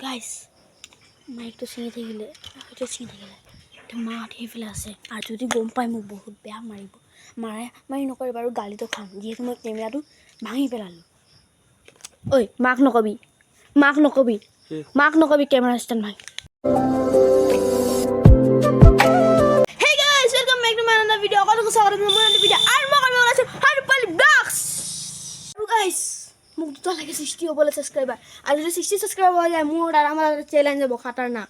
Guys মাইকটো চিঙি থাকিলে হয়তো চিঙি থাকিলে এতিয়া মাহঁতে সেইফালে আছে আৰু যদি গম পাই মোক বহুত বেয়া মাৰিব মাৰি নকৰিব আৰু গালিটো খাম যিহেতু মই কেমেৰাটো ভাঙি পেলালোঁ। ঐ মাক নকবি কেমেৰা ষ্টেণ্ড ভাঙি। Hey guys, welcome back to my another video. Guys, মোক দুটা লাগে 60 হ'বলৈ সাবস্ক্রাইবার আর যদি 60 সাবস্ক্রাইবার হৈ যায় মোৰ আৰ আমাৰ চ্যালেঞ্জ যাব খতৰনাক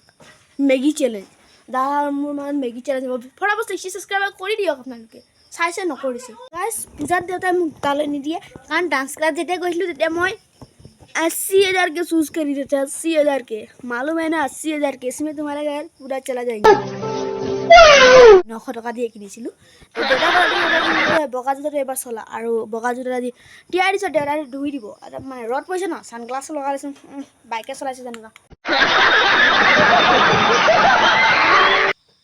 মেগি চ্যালেঞ্জ দাৰ মোৰ মানে মেগি চ্যালেঞ্জ হ'ব ফটাফট 60 সাবস্ক্ৰাইবাৰ কৰি দিয়ক আপোনালোকে চাইছে নকৰিছে। গাইস পূজাত দেউতাই মোক তালৈ নিদিয়ে কাৰণ ডান্স ক্লাস যেতিয়া গৈছিলোঁ তেতিয়া মই 80,000 के चूज करी देते 80,000 के मालूम है ना 80,000 के इसमें तुम्हारा घर पूरा चला जाएगा। 900 টকা দিয়ে কিনিছিলোঁ বগা জোতাটো এবাৰ চলা আৰু বগা জোতা দি তিয়াই দিছোঁ দেউতাই ধুই দিব মানে ৰদ পৰিছে ন সানগ্লাছ লগাই লৈছোঁ বাইকে চলাইছে যেনেকুৱা।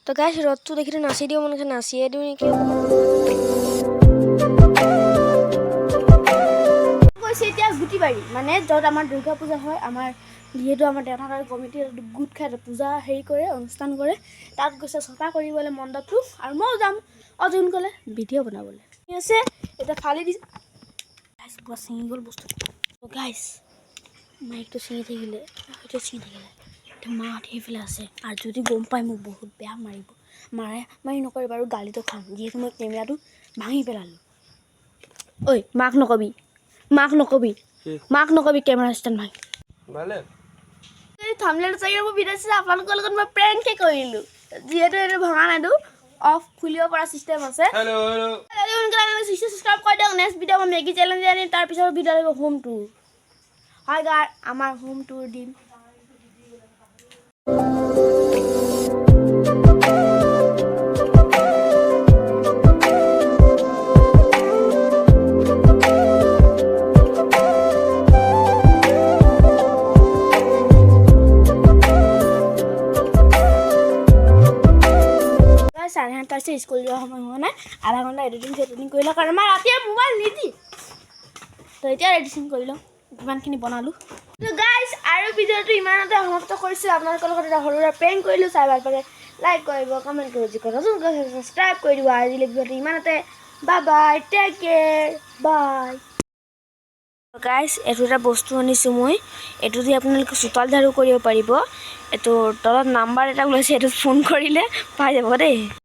তো গাইছ ৰদটো দেখিলে নাচি দিওঁ মানে নাচিয়ে দিওঁ নেকি কৈছে এতিয়া গুটিবাৰী মানে য'ত আমাৰ দুৰ্গা পূজা হয় আমাৰ যিহেতু আমাৰ দেউতাৰ কমিটিৰ গোট খাই পূজা হেৰি কৰে অনুষ্ঠান কৰে তাত গৈছে চফা কৰিবলৈ মণ্ডপটো আৰু মই যাম অজুন ক'লে ভিডিঅ' বনাবলৈ ঠিক আছে এটা ফালি দিছে গাইছ পুৰা ছিঙি গ'ল বস্তু। গাইছ মাইকটো ছিঙি থাকিলে হয়তো ছিঙি থাকিলে এতিয়া মাহঁতে সেইফালে আছে আৰু যদি গম পাই মোক বহুত বেয়া মাৰিব মাৰি নকৰিব আৰু গালিটো খাম যিহেতু মই কেমেৰাটো ভাঙি পেলালোঁ। ঐ মাক নকবি কেমেৰা ষ্টেণ্ড ভাঙি। থাম্বনেইল চাই মোৰ ভিডিঅ' চাই আপোনালোকৰ লগত মই প্ৰেংকে কৰিলোঁ যিহেতু এইটো ভঙা নাইতো অফ খুলিব পৰা চিষ্টেম আছে। সাবস্ক্ৰাইব কৰি দিয়ক নেক্সট ভিডিঅ' মই মেগি চেলেঞ্জ আনিম তাৰপিছত ভিডিঅ' আহিব হোম টুৰ হয় গাই আমাৰ হোম টুৰ দিম। চাৰে 8টাৰ স্কুল যোৱাৰ সময় হোৱা নাই আধা ঘণ্টা এডিটিং কৰি লওঁ কাৰণ মই ৰাতিয়ে মোবাইল নিদি তো এতিয়া এডিটিং কৰি লওঁ ইমানখিনি বনালোঁ। তো গাইছ আৰু ভিডিঅ'টো ইমানতে সমাপ্ত কৰিছোঁ আপোনালোকৰ লগত এটা সৰু সুৰা প্ৰেংক কৰিলোঁ চাই ভাল পালে লাইক কৰিব কমেণ্ট কৰিব যিকোনো নতুন ছাবস্ক্ৰাইব কৰি দিব আজিলৈ ভিডিঅ'টো ইমানতে bye bye take care bye. গাইছ এইটো এটা বস্তু আনিছোঁ মই এইটো দি আপোনালোকে চোতাল ঝাৰু কৰিব পাৰিব এইটো তলত নাম্বাৰ এটা ওলাইছে এইটোত ফোন কৰিলে পাই যাব দেই।